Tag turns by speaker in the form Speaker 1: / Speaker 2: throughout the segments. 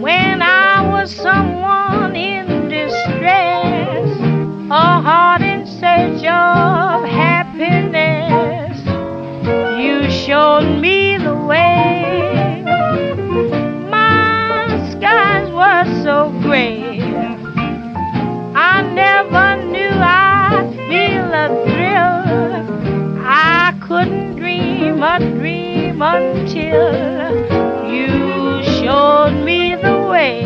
Speaker 1: When I was someone in distress, a heart in search of happiness, you showed me the way. My skies were so gray, I never knew I'd feel a thrill. I couldn't dream a dream until you showed me the way.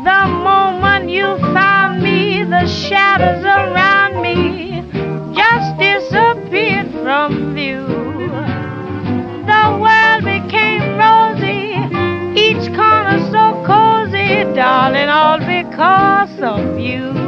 Speaker 1: The moment you found me, the shadows around me just disappeared from view. The world became rosy, each corner so cozy, darling, all because of you.